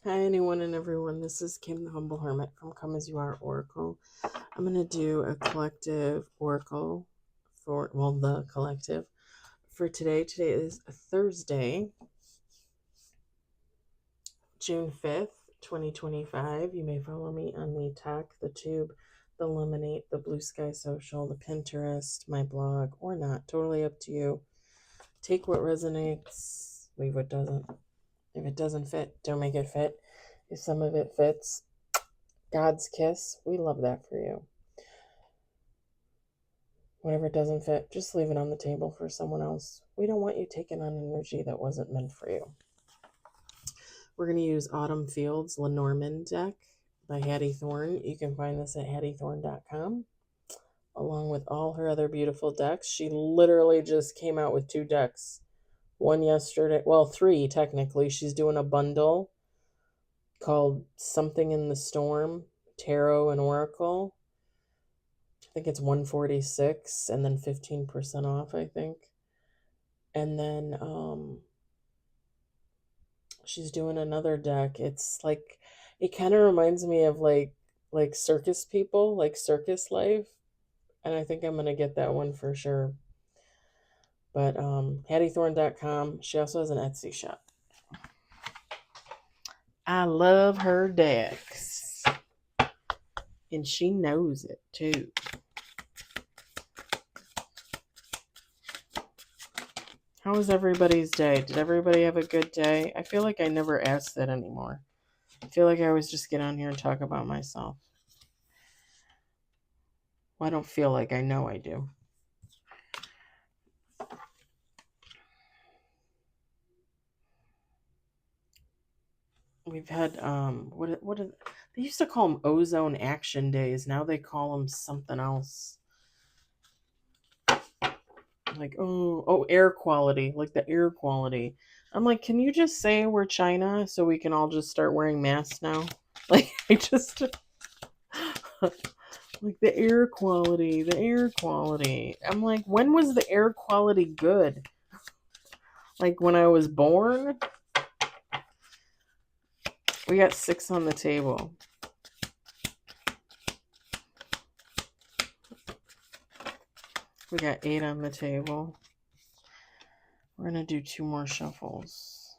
Hi, anyone and everyone. This is Kim the Humble Hermit from Come As You Are Oracle. I'm going to do a collective oracle for, the collective for today. Today is Thursday, June 5th, 2025. You may follow me on the Talk, the Tube, the Lemonade, the Blue Sky Social, the Pinterest, my blog, or not. Totally up to you. Take what resonates, leave what doesn't. If it doesn't fit, don't make it fit. If some of it fits, God's kiss, we love that for you. Whatever doesn't fit, just leave it on the table for someone else. We don't want you taking on energy that wasn't meant for you. We're going to use Autumn Fields' Lenormand deck by Hattie Thorne. You can find this at hattiethorne.com, along with all her other beautiful decks. She literally just came out with 2 decks. One yesterday, well, 3 technically. She's doing a bundle called Something in the Storm, Tarot and Oracle. I think it's 146 and then 15% off, I think. And then she's doing another deck. It's like, it kind of reminds me of like circus people, like circus life. And I think I'm going to get that one for sure. But hattiethorne.com. She also has an Etsy shop. I love her decks. And she knows it too. How was everybody's day? Did everybody have a good day? I feel like I never ask that anymore. I feel like I always just get on here and talk about myself. Well, I don't feel like, I know I do. We've had they used to call them ozone action days. Now they call them something else. Like air quality, like the air quality. I'm like, can you just say we're China so we can all just start wearing masks now? Like I just like the air quality, the air quality. I'm like, when was the air quality good? Like when I was born? We got 6 on the table. We got 8 on the table. We're going to do 2 more shuffles.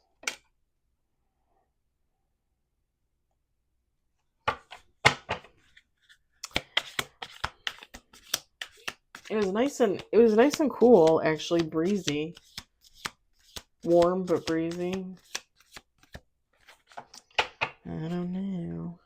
It was nice and cool, actually, breezy. Warm but breezy. I don't know.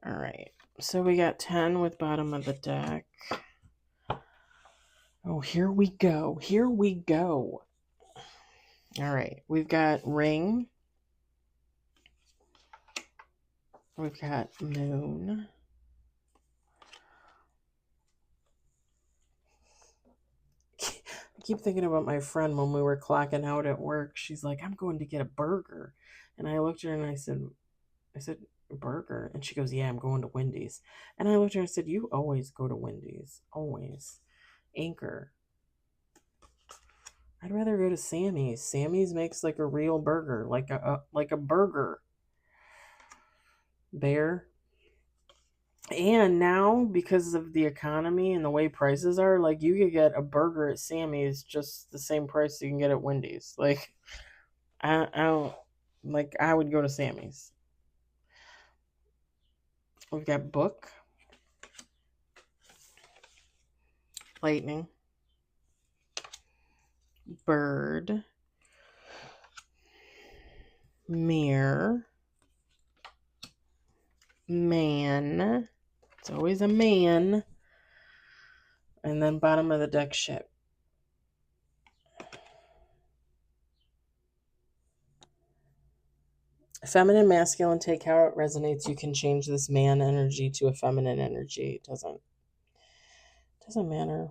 All right. So we got 10 with bottom of the deck. Oh, here we go. Here we go. All right. We've got ring. We've got moon. I keep thinking about my friend when we were clocking out at work. She's like, I'm going to get a burger. And I looked at her and I said, burger? And she goes, yeah, I'm going to Wendy's. And I looked at her and said, you always go to Wendy's. Always. Anchor. I'd rather go to Sammy's. Sammy's makes like a real burger, like a burger. Bear. And now, because of the economy and the way prices are, like you could get a burger at Sammy's just the same price you can get at Wendy's. Like, I don't like. I would go to Sammy's. We've got book, lightning, bird, mirror, man. It's always a man. And then bottom of the deck, ship. Feminine, masculine, take how it resonates. You can change this man energy to a feminine energy. It doesn't matter.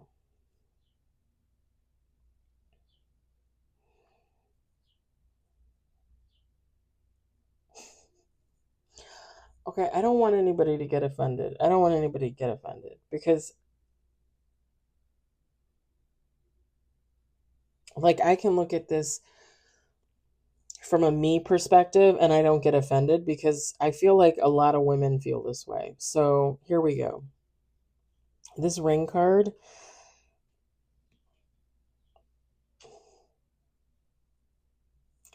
Okay, I don't want anybody to get offended. I don't want anybody to get offended because, like, I can look at this from a me perspective and I don't get offended because I feel like a lot of women feel this way. So here we go. This ring card,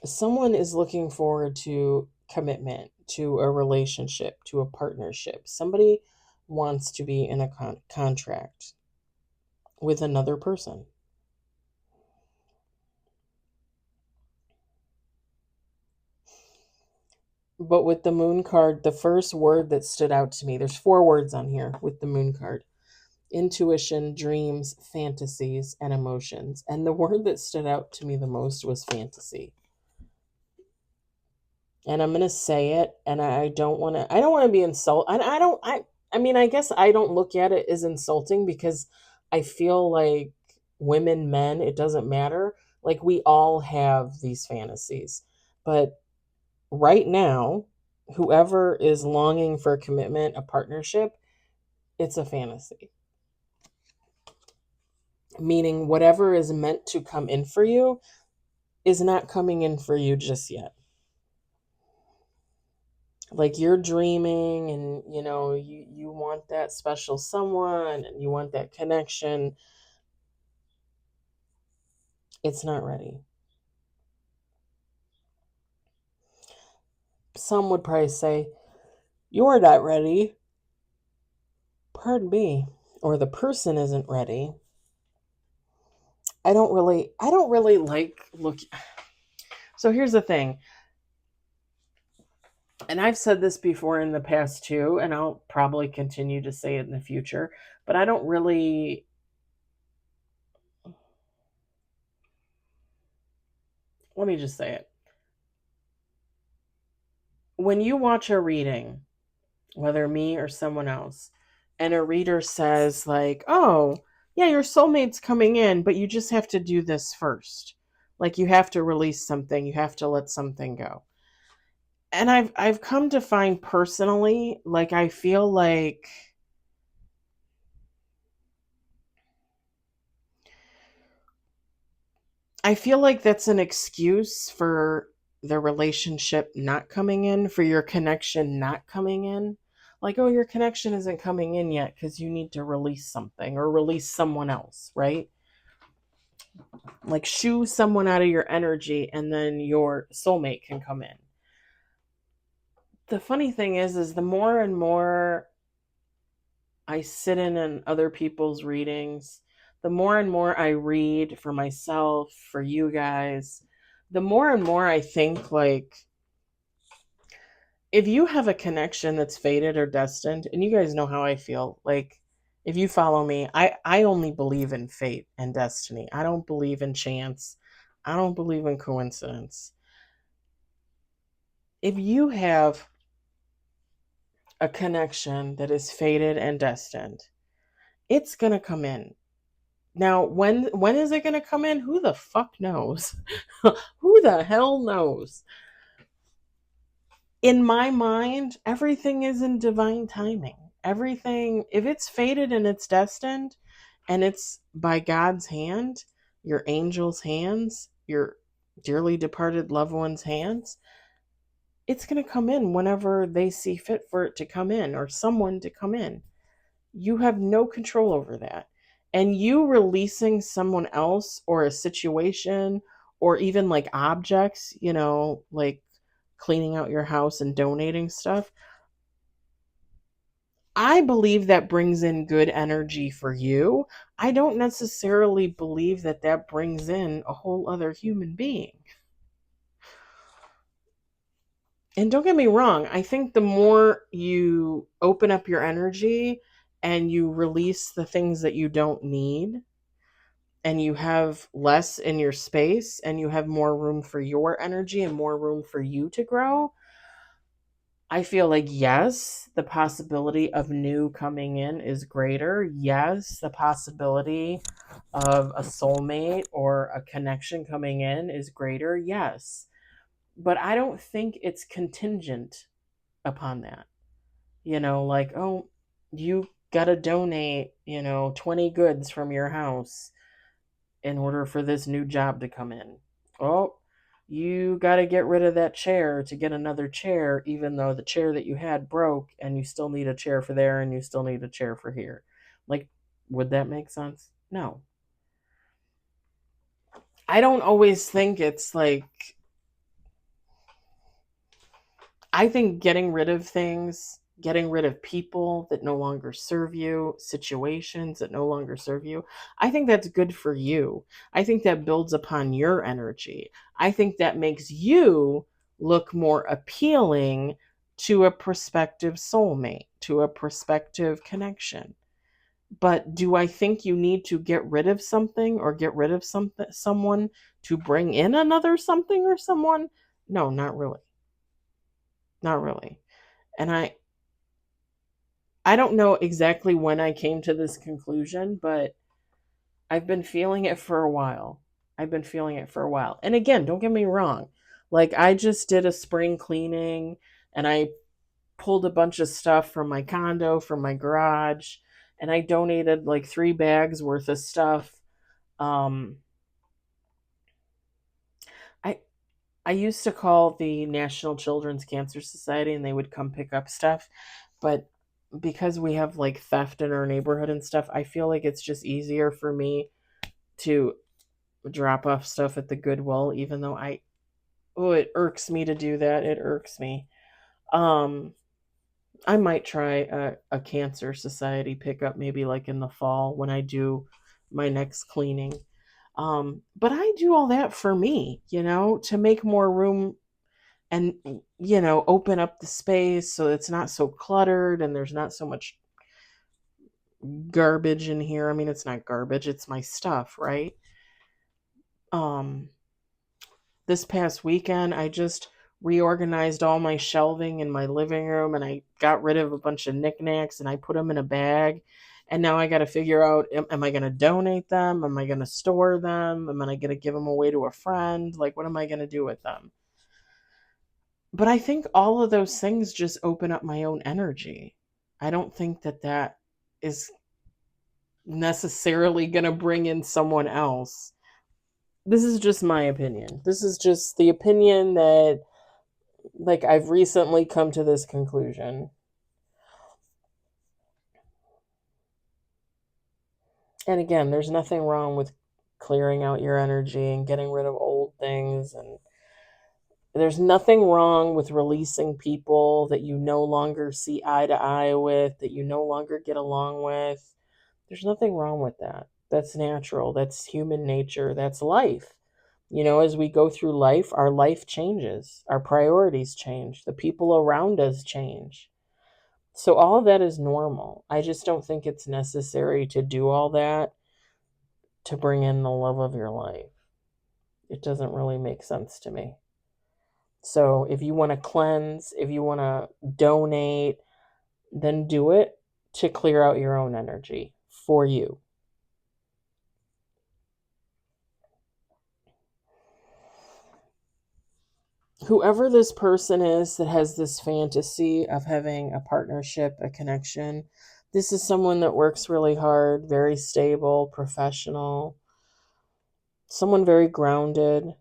someone is looking forward to commitment, to a relationship, to a partnership. Somebody wants to be in a contract with another person. But with the moon card, the first word that stood out to me, there's 4 words on here with the moon card: intuition, dreams, fantasies, and emotions. And the word that stood out to me the most was fantasy. And I'm gonna say it, and I don't want to be insulted. I mean, I guess I don't look at it as insulting because I feel like women, men, it doesn't matter. Like, we all have these fantasies. But right now, whoever is longing for a commitment, a partnership, it's a fantasy. Meaning, whatever is meant to come in for you is not coming in for you just yet. Like, you're dreaming and you want that special someone and you want that connection. It's not ready. Some would probably say, you're not ready. Pardon me. Or the person isn't ready. I don't really like look. So here's the thing. And I've said this before in the past too, and I'll probably continue to say it in the future, but I don't really, let me just say it. When you watch a reading, whether me or someone else, and a reader says, like, oh, yeah, your soulmate's coming in, but you just have to do this first. Like, you have to release something, you have to let something go. And I've come to find personally, like, I feel like that's an excuse for the relationship not coming in, for your connection not coming in. Like, oh, your connection isn't coming in yet because you need to release something or release someone else, right? Like, shoo someone out of your energy and then your soulmate can come in. The funny thing is the more and more I sit in other people's readings, the more and more I read for myself, for you guys, the more and more I think, like, if you have a connection that's fated or destined, and you guys know how I feel, like, if you follow me, I only believe in fate and destiny. I don't believe in chance. I don't believe in coincidence. If you have a connection that is fated and destined, it's going to come in. Now, when is it going to come in? Who the fuck knows? Who the hell knows? In my mind, everything is in divine timing. Everything, if it's fated and it's destined and it's by God's hand, your angel's hands, your dearly departed loved one's hands, it's going to come in whenever they see fit for it to come in or someone to come in. You have no control over that. And you releasing someone else or a situation or even like objects, like cleaning out your house and donating stuff, I believe that brings in good energy for you. I don't necessarily believe that that brings in a whole other human being. And don't get me wrong, I think the more you open up your energy and you release the things that you don't need, and you have less in your space and you have more room for your energy and more room for you to grow, I feel like, yes, the possibility of new coming in is greater. Yes, the possibility of a soulmate or a connection coming in is greater. Yes. But I don't think it's contingent upon that. Like, oh, you got to donate, 20 goods from your house in order for this new job to come in. Oh, you got to get rid of that chair to get another chair, even though the chair that you had broke and you still need a chair for there and you still need a chair for here. Like, would that make sense? No. I don't always think it's like, I think getting rid of things, getting rid of people that no longer serve you, situations that no longer serve you, I think that's good for you. I think that builds upon your energy. I think that makes you look more appealing to a prospective soulmate, to a prospective connection. But do I think you need to get rid of something or get rid of someone to bring in another something or someone? No, not really. Not really. And I don't know exactly when I came to this conclusion, but I've been feeling it for a while. I've been feeling it for a while. And again, don't get me wrong. Like, I just did a spring cleaning and I pulled a bunch of stuff from my condo, from my garage, and I donated like 3 bags worth of stuff. Um, I I used to call the National Children's Cancer Society and they would come pick up stuff, but because we have like theft in our neighborhood and stuff, I feel like it's just easier for me to drop off stuff at the Goodwill, even though it irks me to do that. It irks me. Um, I might try a cancer society pickup maybe like in the fall when I do my next cleaning. But I do all that for me, to make more room and, open up the space so it's not so cluttered and there's not so much garbage in here. I mean, it's not garbage, it's my stuff, right? Um, this past weekend, I just reorganized all my shelving in my living room and I got rid of a bunch of knickknacks and I put them in a bag. And now I got to figure out, am I going to donate them? Am I going to store them? Am I going to give them away to a friend? Like, what am I going to do with them? But I think all of those things just open up my own energy. I don't think that is necessarily going to bring in someone else. This is just my opinion. This is just the opinion that, like, I've recently come to this conclusion. And again, there's nothing wrong with clearing out your energy and getting rid of old things. And there's nothing wrong with releasing people that you no longer see eye to eye with, that you no longer get along with. There's nothing wrong with that. That's natural. That's human nature. That's life. As we go through life, our life changes. Our priorities change. The people around us change. So all of that is normal. I just don't think it's necessary to do all that to bring in the love of your life. It doesn't really make sense to me. So if you want to cleanse, if you want to donate, then do it to clear out your own energy for you. Whoever this person is that has this fantasy of having a partnership, a connection, this is someone that works really hard, very stable, professional, someone very grounded.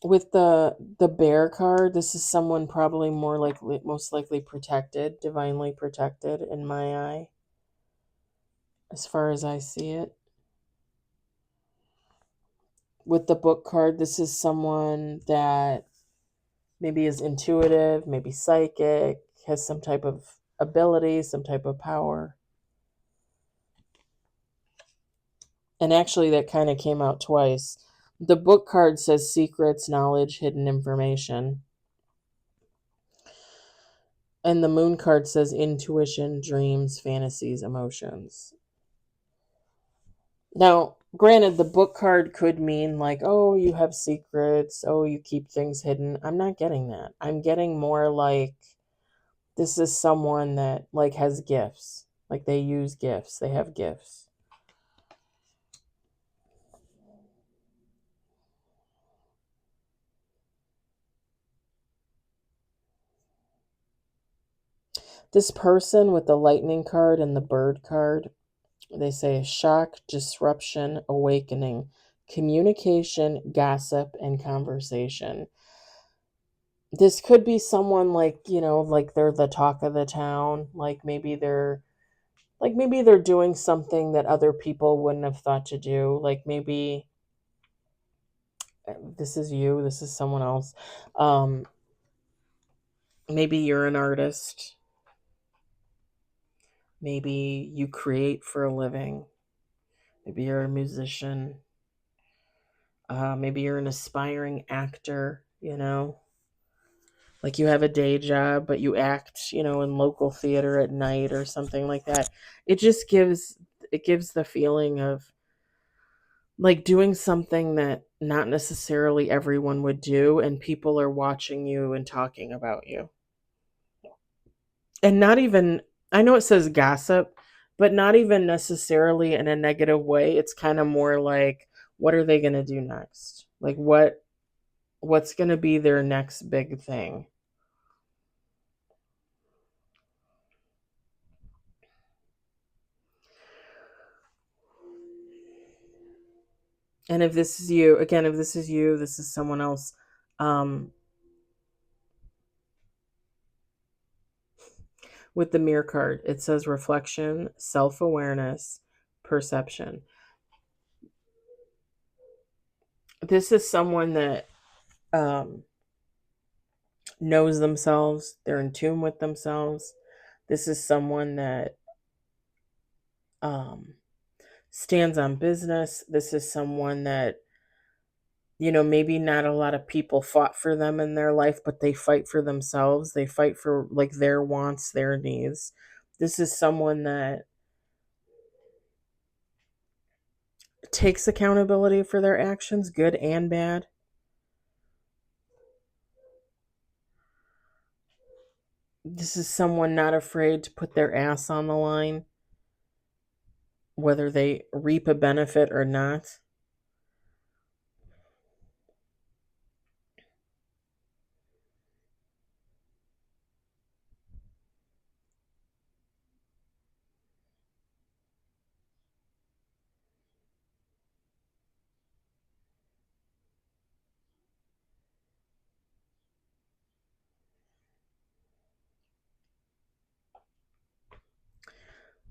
With the bear card, this is someone probably most likely protected, divinely protected in my eye, as far as I see it. With the book card, this is someone that maybe is intuitive, maybe psychic, has some type of ability, some type of power. And actually, that kind of came out twice. The book card says secrets, knowledge, hidden information. And the moon card says intuition, dreams, fantasies, emotions. Now, granted, the book card could mean like, oh, you have secrets, oh, you keep things hidden. I'm not getting that. I'm getting more like this is someone that like has gifts. Like they use gifts. They have gifts. This person with the lightning card and the bird card, they say shock, disruption, awakening, communication, gossip, and conversation. This could be someone like, like they're the talk of the town. Like maybe they're doing something that other people wouldn't have thought to do. Like maybe this is you, this is someone else. Um, maybe you're an artist. Maybe you create for a living. Maybe you're a musician. Maybe you're an aspiring actor. Like you have a day job, but you act, in local theater at night or something like that. It gives the feeling of like doing something that not necessarily everyone would do, and people are watching you and talking about you. And not even, I know it says gossip, but not even necessarily in a negative way. It's kind of more like, what are they going to do next? Like what's going to be their next big thing? And if this is you, again, if this is you, this is someone else. Um, with the mirror card, it says reflection, self awareness, perception. This is someone that um, knows themselves, they're in tune with themselves. This is someone that um, stands on business. This is someone that, maybe not a lot of people fought for them in their life, but they fight for themselves. They fight for like their wants, their needs. This is someone that takes accountability for their actions, good and bad. This is someone not afraid to put their ass on the line, whether they reap a benefit or not.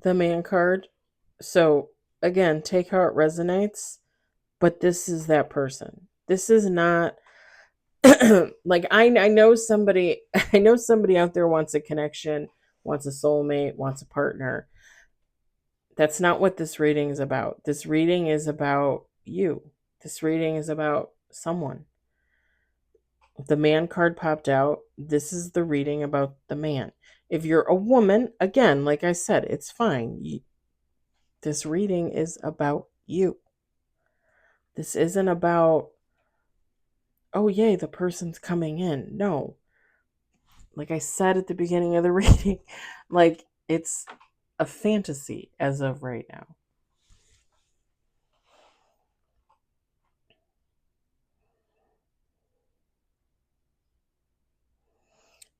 The man card. So, again, take how it resonates, but this is that person. This is not like I know somebody I know somebody out there wants a connection, wants a soulmate, wants a partner. That's not what this reading is about. This reading is about you. This reading is about someone. The man card popped out. This is the reading about the man. If you're a woman, again, like I said, it's fine. This reading is about you. This isn't about, oh, yay, the person's coming in. No. Like I said at the beginning of the reading, like it's a fantasy as of right now.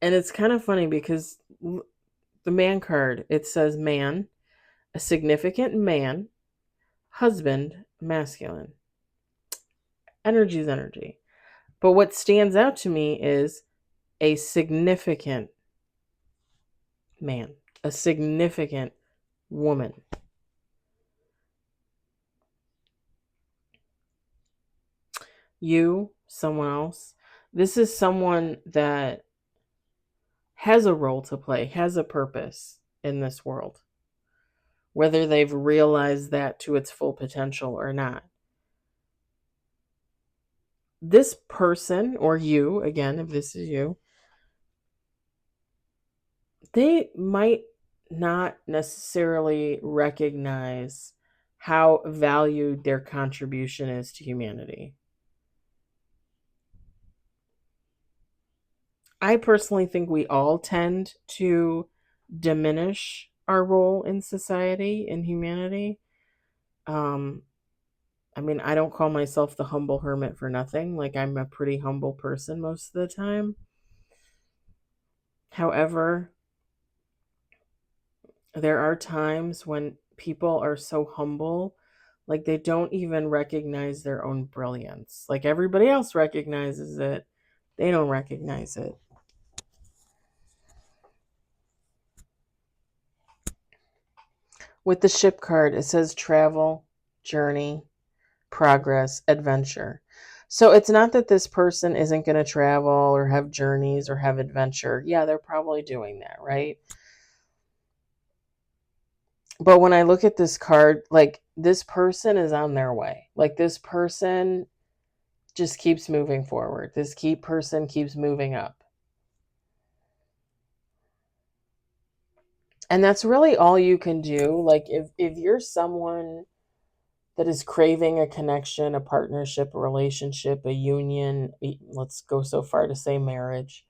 And it's kind of funny because the man card, it says man, a significant man, husband, masculine. Energy is energy. But what stands out to me is a significant man, a significant woman. You, someone else. This is someone that has a role to play, has a purpose in this world, whether they've realized that to its full potential or not. This person, or you, again, if this is you, they might not necessarily recognize how valued their contribution is to humanity. I personally think we all tend to diminish our role in society and humanity. Um, I mean, I don't call myself the humble hermit for nothing. Like, I'm a pretty humble person most of the time. However, There are times when people are so humble, like they don't even recognize their own brilliance. Like everybody else recognizes it, they don't recognize it. With the ship card, it says travel, journey, progress, adventure. So it's not that this person isn't going to travel or have journeys or have adventure. Yeah, they're probably doing that, right? But when I look at this card, like this person is on their way. Like this person just keeps moving forward. This person keeps moving up. And that's really all you can do. Like if you're someone that is craving a connection, a partnership, a relationship, a union, let's go so far to say marriage,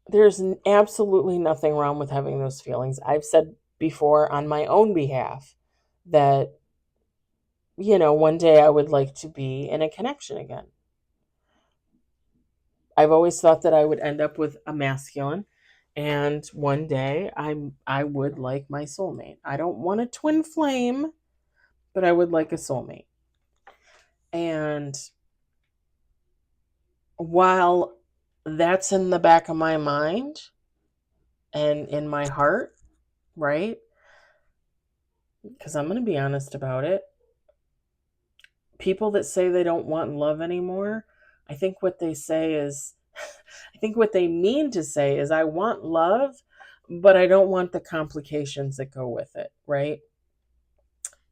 there's absolutely nothing wrong with having those feelings. I've said before on my own behalf that, one day I would like to be in a connection again. I've always thought that I would end up with a masculine, and one day I would like my soulmate. I don't want a twin flame, but I would like a soulmate. And while that's in the back of my mind and in my heart, right? Because I'm going to be honest about it. People that say they don't want love anymore, I think what they say is, I think what they mean to say is, I want love, but I don't want the complications that go with it, right?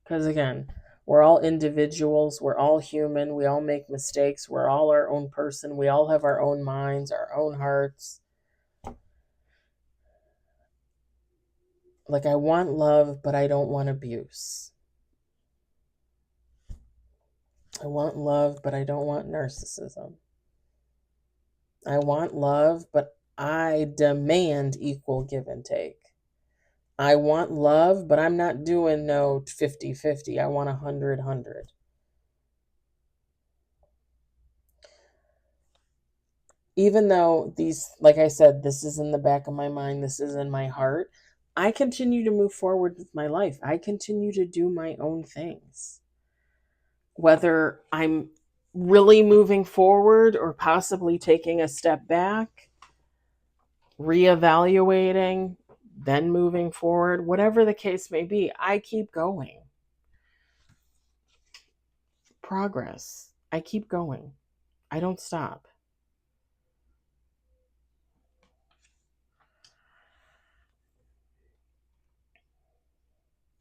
Because again, we're all individuals, we're all human, we all make mistakes, we're all our own person, we all have our own minds, our own hearts. Like, I want love, but I don't want abuse. I want love, but I don't want narcissism. I want love, but I demand equal give and take. I want love, but I'm not doing no 50-50. I want 100-100. Even though these, like I said, this is in the back of my mind, this is in my heart, I continue to move forward with my life. I continue to do my own things. Whether I'm really moving forward or possibly taking a step back, reevaluating, then moving forward, whatever the case may be, I keep going. Progress. I keep going. I don't stop.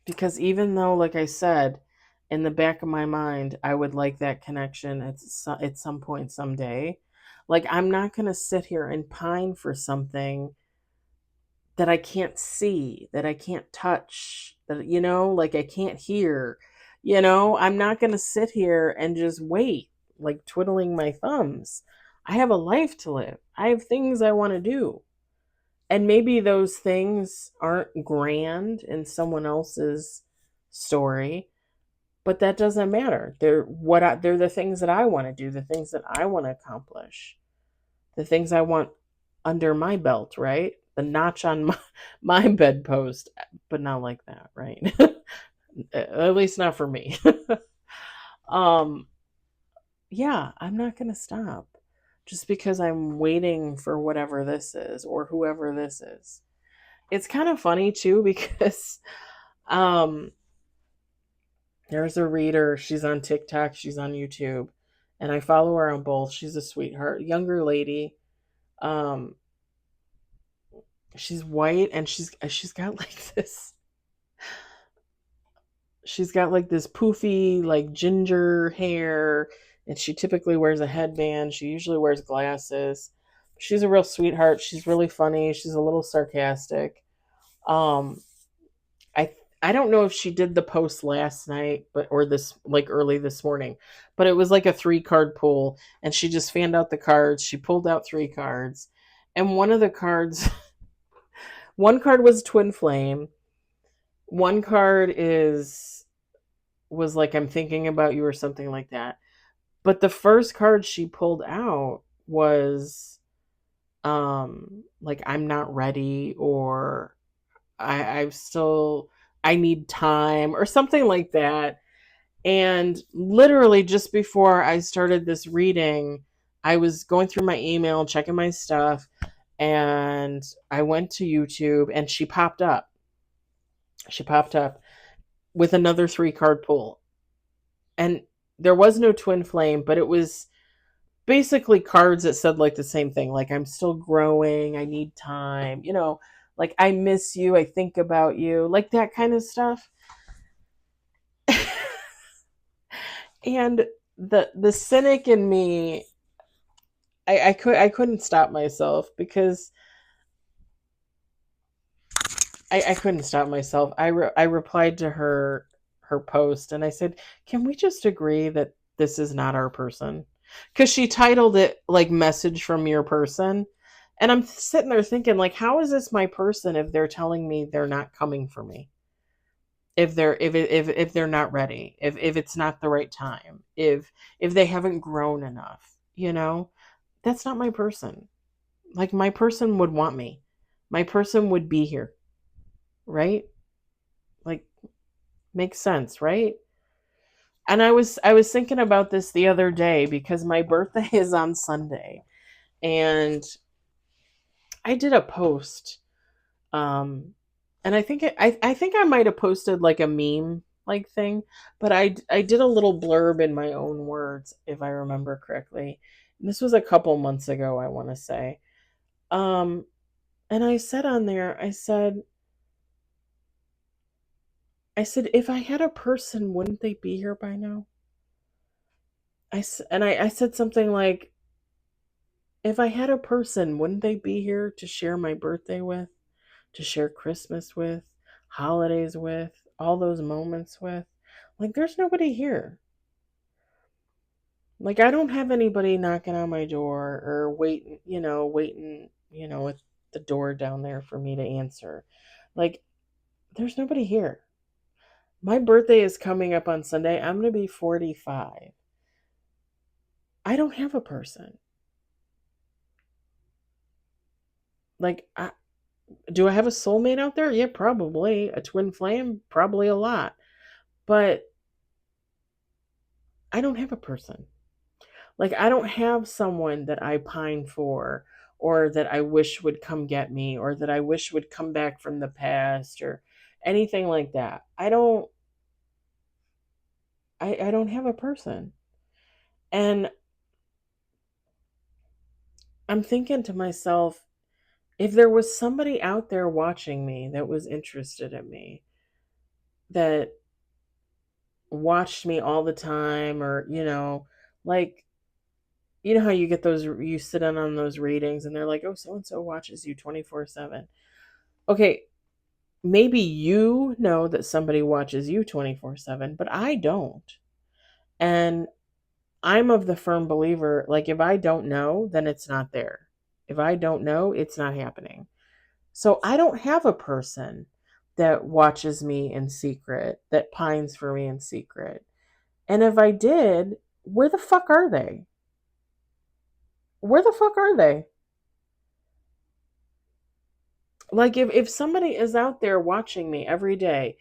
Because even though, like I said, in the back of my mind, I would like that connection at some point someday, like I'm not going to sit here and pine for something that I can't see, that I can't touch, that, like I can't hear. I'm not going to sit here and just wait, like twiddling my thumbs. I have a life to live. I have things I want to do. And maybe those things aren't grand in someone else's story, but that doesn't matter. They're the things that I want to do, the things that I want to accomplish, the things I want under my belt, right? The notch on my bedpost, but not like that, right? At least not for me. um, yeah, I'm not going to stop just because I'm waiting for whatever this is or whoever this is. It's kind of funny too because um there's a reader, she's on TikTok, she's on YouTube, and I follow her on both. She's a sweetheart, younger lady. Um she's white and she's got like this she's got like this poofy like ginger hair, and she typically wears a headband. She usually wears glasses. She's a real sweetheart. She's really funny. She's a little sarcastic. Um I I don't know if she did the post last night, or this like early this morning, but it was like a 3-card pull, and she just fanned out the cards. She pulled out 3 cards, and one of the cards, one card was twin flame. One card was like, I'm thinking about you, or something like that. But the first card she pulled out was like, I'm not ready, or I need time or something like that. And literally just before I started this reading, I was going through my email, checking my stuff, and I went to YouTube and she popped up. She popped up with another 3 card pull. And there was no twin flame, but it was basically cards that said like the same thing, like I'm still growing, I need time, like I miss you, I think about you, like that kind of stuff. And the cynic in me, I couldn't stop myself because I couldn't stop myself. I replied to her post and I said, "Can we just agree that this is not our person?" Because she titled it like "Message from Your Person," and I'm sitting there thinking, like, how is this my person if they're telling me they're not coming for me? If they're not ready, if it's not the right time, if they haven't grown enough, that's not my person. Like my person would want me. My person would be here, right? Like makes sense, right? And I was thinking about this the other day because my birthday is on Sunday, and I did a post, um and I think I might have posted like a meme like thing, but I did a little blurb in my own words if I remember correctly. And this was a couple months ago, I want to say. Um and I said on there, I said if I had a person, wouldn't they be here by now? I said something like, if I had a person, wouldn't they be here to share my birthday with, to share Christmas with, holidays with, all those moments with? Like, there's nobody here. Like, I don't have anybody knocking on my door or waiting, at the door down there for me to answer. Like, there's nobody here. My birthday is coming up on Sunday. I'm going to be 45. I don't have a person. Like, do I have a soulmate out there? Yeah, probably. A twin flame? Probably a lot. But I don't have a person. Like, I don't have someone that I pine for, or that I wish would come get me, or that I wish would come back from the past, or anything like that. I don't have a person. And I'm thinking to myself, if there was somebody out there watching me that was interested in me, that watched me all the time, or like, how you get those, you sit in on those readings and they're like, oh, so and so watches you 24/7. Okay, maybe you know that somebody watches you 24/7, but I don't. And I'm of the firm believer, like, if I don't know, then it's not there. If I don't know, it's not happening. So I don't have a person that watches me in secret, that pines for me in secret. And if I did, where the fuck are they? Where the fuck are they? Like, if somebody is out there watching me every day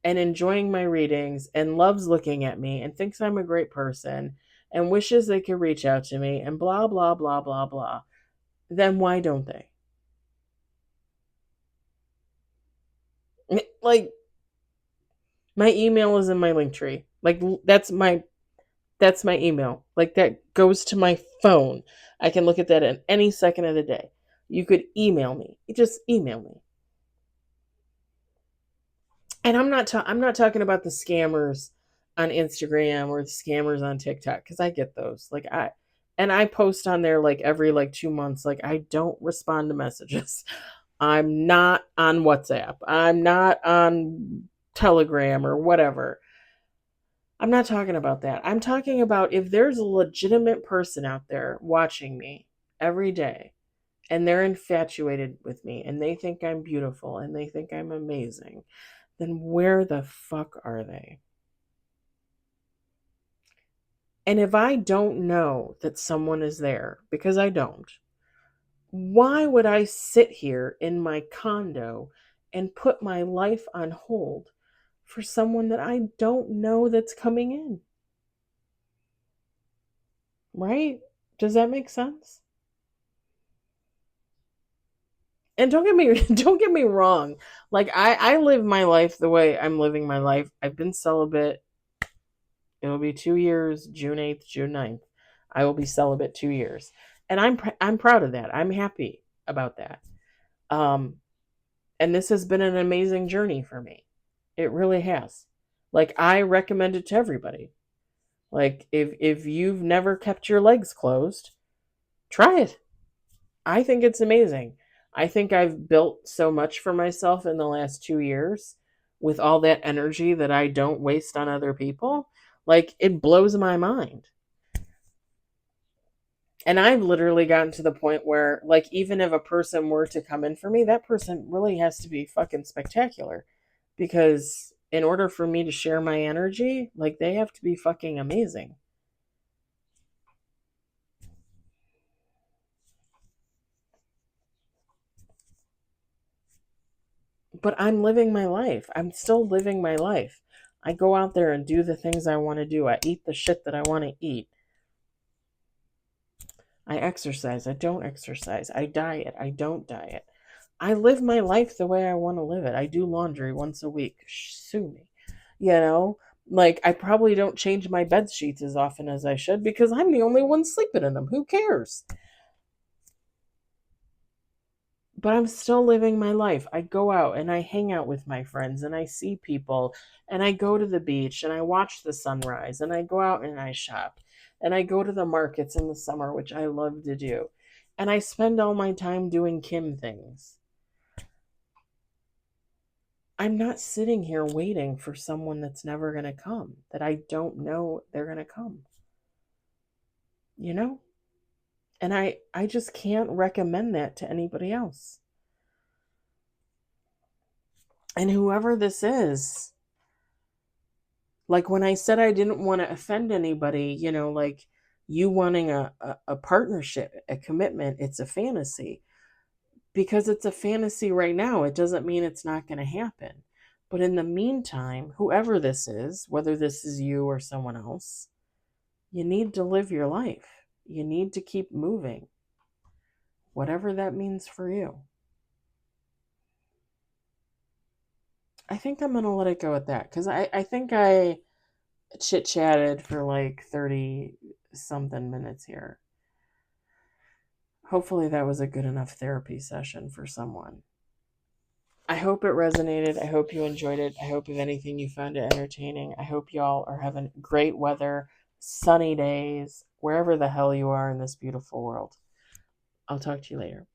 and enjoying my readings and loves looking at me and thinks I'm a great person and wishes they could reach out to me and blah, blah, blah, blah, blah, then why don't they? Like, my email is in my link tree. Like, that's my email. Like, that goes to my phone. I can look at that at any second of the day. You could email me. Just email me. And I'm not talking about the scammers on Instagram or the scammers on TikTok, cuz I get those. Like, I post on there like every like 2 months. Like, I don't respond to messages. I'm not on WhatsApp. I'm not on Telegram or whatever. I'm not talking about that. I'm talking about if there's a legitimate person out there watching me every day and they're infatuated with me and they think I'm beautiful and they think I'm amazing, then where the fuck are they? And if I don't know that someone is there, because I don't, why would I sit here in my condo and put my life on hold for someone that I don't know that's coming in. Right? Does that make sense? And don't get me wrong. Like I live my life the way I'm living my life. I've been celibate. It'll be 2 years, June 8th, June 9th. I will be celibate 2 years. And I'm proud of that. I'm happy about that. Um and this has been an amazing journey for me. It really has. Like I recommend it to everybody. Like if you've never kept your legs closed, try it. I think it's amazing. I think I've built so much for myself in the last 2 years with all that energy that I don't waste on other people. Like, it blows my mind. And I've literally gotten to the point where, like, even if a person were to come in for me, that person really has to be fucking spectacular. Because in order for me to share my energy, like, they have to be fucking amazing. But I'm living my life. I'm still living my life. I go out there and do the things I want to do. I eat the shit that I want to eat. I exercise. I don't exercise. I diet. I don't diet. I live my life the way I want to live it. I do laundry once a week. Sue me. You know, like I probably don't change my bed sheets as often as I should because I'm the only one sleeping in them. Who cares? But I'm still living my life. I go out and I hang out with my friends and I see people and I go to the beach and I watch the sunrise and I go out and I shop and I go to the markets in the summer, which I love to do. And I spend all my time doing Kim things. I'm not sitting here waiting for someone that's never going to come, that I don't know they're going to come. You know? And I just can't recommend that to anybody else. And whoever this is, like when I said I didn't want to offend anybody, you know, like you wanting a partnership, a commitment, it's a fantasy. Because it's a fantasy right now, it doesn't mean it's not going to happen. But in the meantime, whoever this is, whether this is you or someone else, you need to live your life. You need to keep moving, whatever that means for you. I think I'm going to let it go at that because I think I chit chatted for like 30 something minutes here. Hopefully, that was a good enough therapy session for someone. I hope it resonated. I hope you enjoyed it. I hope, if anything, you found it entertaining. I hope y'all are having great weather, sunny days, wherever the hell you are in this beautiful world. I'll talk to you later.